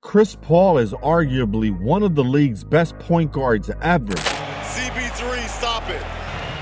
Chris Paul is arguably one of the league's best point guards ever. CP3, stop it.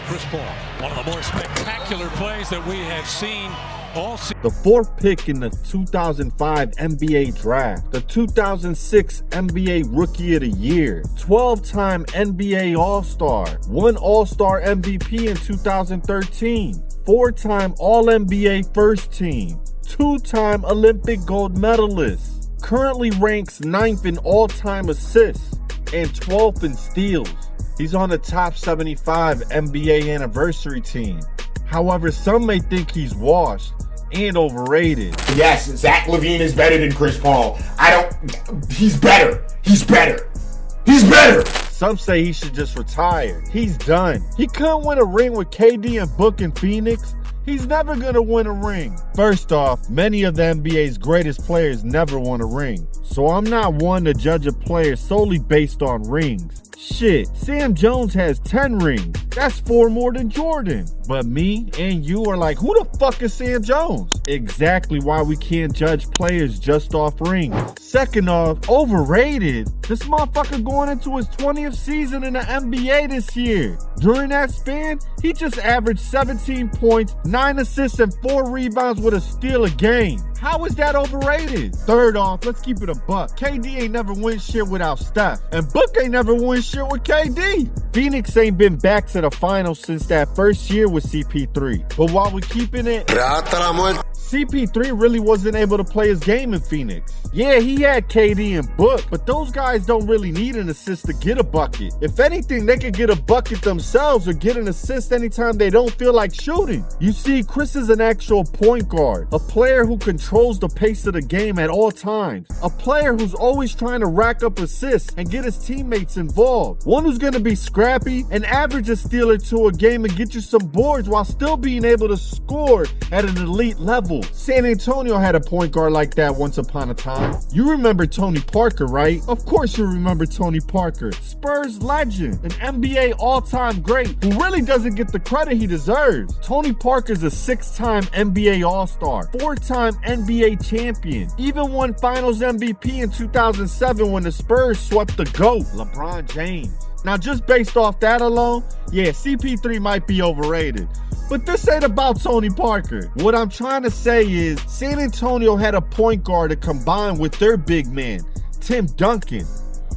Chris Paul, one of the more spectacular plays that we have seen all season. The 4th pick in the 2005 NBA draft, the 2006 NBA Rookie of the Year, 12-time NBA All-Star, 1 All-Star MVP in 2013, 4-time All-NBA First Team, 2-time Olympic gold medalist, currently ranks 9th in all-time assists and 12th in steals. He's on the top 75 NBA anniversary team. However, some may think he's washed and overrated. Yes, Zach LaVine is better than Chris Paul. He's better. He's better. He's better. Some say he should just retire. He's done. He couldn't win a ring with KD and Book in Phoenix. He's never gonna win a ring. First off, many of the NBA's greatest players never won a ring. So I'm not one to judge a player solely based on rings. Shit, Sam Jones has 10 rings. That's 4 more than Jordan. But me and you are like, who the fuck is Sam Jones? Exactly why we can't judge players just off rings. Second off, overrated. This motherfucker going into his 20th season in the NBA this year. During that span, he just averaged 17 points, 9 assists, and 4 rebounds with a steal a game. How is that overrated? Third off, let's keep it a buck. KD ain't never win shit without Steph. And Book ain't never win shit with KD. Phoenix ain't been back to the finals since that first year with CP3. But while we're keeping it, CP3 really wasn't able to play his game in Phoenix. Yeah, he had KD and Book, but those guys don't really need an assist to get a bucket. If anything, they could get a bucket themselves or get an assist anytime they don't feel like shooting. You see, Chris is an actual point guard, a player who controls the pace of the game at all times, a player who's always trying to rack up assists and get his teammates involved, one who's going to be scrappy and average a steal or two a game and get you some boards while still being able to score at an elite level. San Antonio had a point guard like that once upon a time. You remember Tony Parker, right? Of course you remember Tony Parker. Spurs legend, an NBA all-time great who really doesn't get the credit he deserves. Tony Parker's a 6-time NBA All-Star, 4-time NBA champion, even won Finals MVP in 2007 when the Spurs swept the GOAT, LeBron James. Now, just based off that alone, yeah, CP3 might be overrated. But this ain't about Tony Parker. What I'm trying to say is San Antonio had a point guard to combine with their big man, Tim Duncan.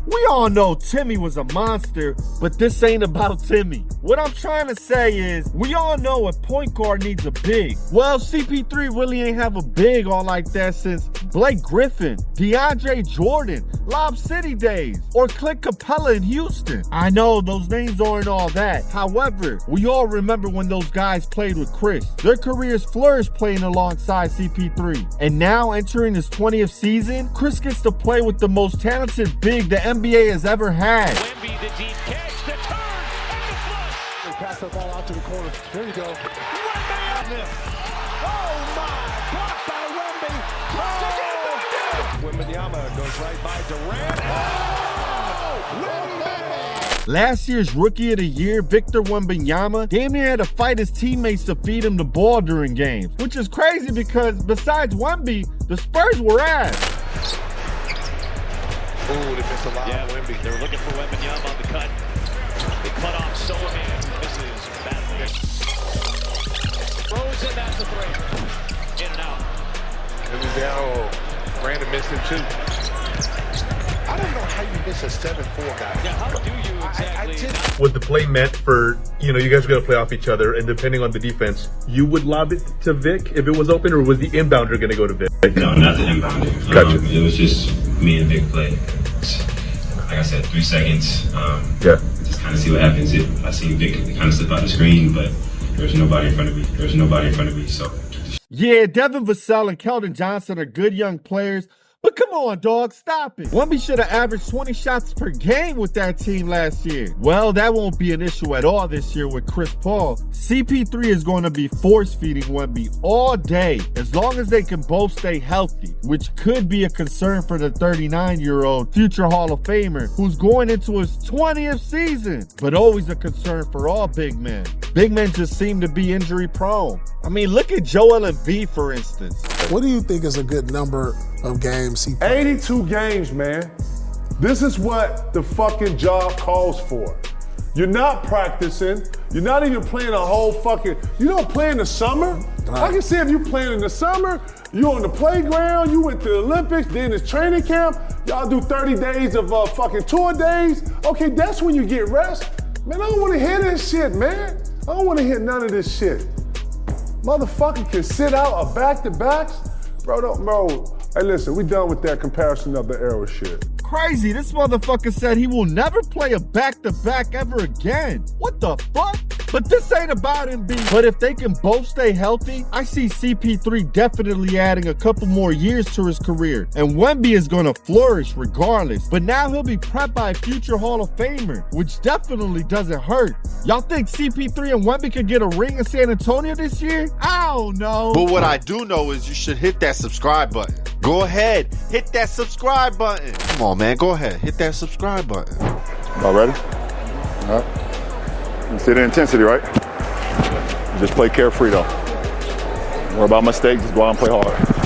We all know Timmy was a monster, but this ain't about Timmy. What I'm trying to say is, we all know a point guard needs a big. Well, CP3 really ain't have a big all like that since Blake Griffin, DeAndre Jordan, Lob City days, or Clint Capella in Houston. I know those names aren't all that. However, we all remember when those guys played with Chris. Their careers flourished playing alongside CP3. And now, entering his 20th season, Chris gets to play with the most talented big the NBA has ever had. Wemby, the deep catch, the turn, and the flush. They pass the ball out to the corner. There you go. Wemby! Oh my! Blocked by Wemby. Touched again by Wemby. Wembanyama goes right by Durant. Oh! Wemby! Last year's Rookie of the Year, Victor Wembanyama, damn near had to fight his teammates to feed him the ball during games, which is crazy because besides Wemby, the Spurs were ass. Ooh, they missed a lot. Yeah, Wemby. They were looking for Wembanyama on the cut. They cut off Sullivan. Misses badly. Throws in, that's a three. In and out. It was down. Brandon missed him too. I don't know how you miss a 7-4 guy. Yeah, how do you exactly? What the play meant for, you guys are going to play off each other, and depending on the defense, you would lob it to Vic if it was open, or was the inbounder going to go to Vic? No, not the inbounder. Gotcha. It was just me and Vic play. Like I said, 3 seconds. Just kind of see what happens. I seen Vic kind of slip out the screen, but there was nobody in front of me. So. Yeah, Devin Vassell and Keldon Johnson are good young players, but come on, dog, stop it. Wemby should have averaged 20 shots per game with that team last year. Well, that won't be an issue at all this year with Chris Paul. CP3 is going to be force-feeding Wemby all day as long as they can both stay healthy, which could be a concern for the 39-year-old future Hall of Famer who's going into his 20th season, but always a concern for all big men. Big men just seem to be injury-prone. I mean, look at Joel Embiid, for instance. What do you think is a good number of games he played? 82 games, man. This is what the fucking job calls for. You're not practicing. You're not even playing a whole fucking, you don't play in the summer? Right. I can see if you playing in the summer, you on the playground, you went to the Olympics, then it's training camp, y'all do 30 days of fucking tour days. Okay, that's when you get rest. Man, I don't wanna hear this shit, man. I don't wanna hear none of this shit. Motherfucker can sit out a back-to-backs. Bro, hey listen, we done with that comparison of the era shit. Crazy, this motherfucker said he will never play a back-to-back ever again. What the fuck? But this ain't about Embiid. But if they can both stay healthy, I see CP3 definitely adding a couple more years to his career. And Wemby is gonna flourish regardless. But now he'll be prepped by a future Hall of Famer, which definitely doesn't hurt. Y'all think CP3 and Wemby could get a ring in San Antonio this year? I don't know. But what I do know is you should hit that subscribe button. Go ahead, hit that subscribe button. Come on, man, go ahead, hit that subscribe button. All ready? All right. You see the intensity, right? Just play carefree, though. Don't worry about mistakes, just go out and play hard.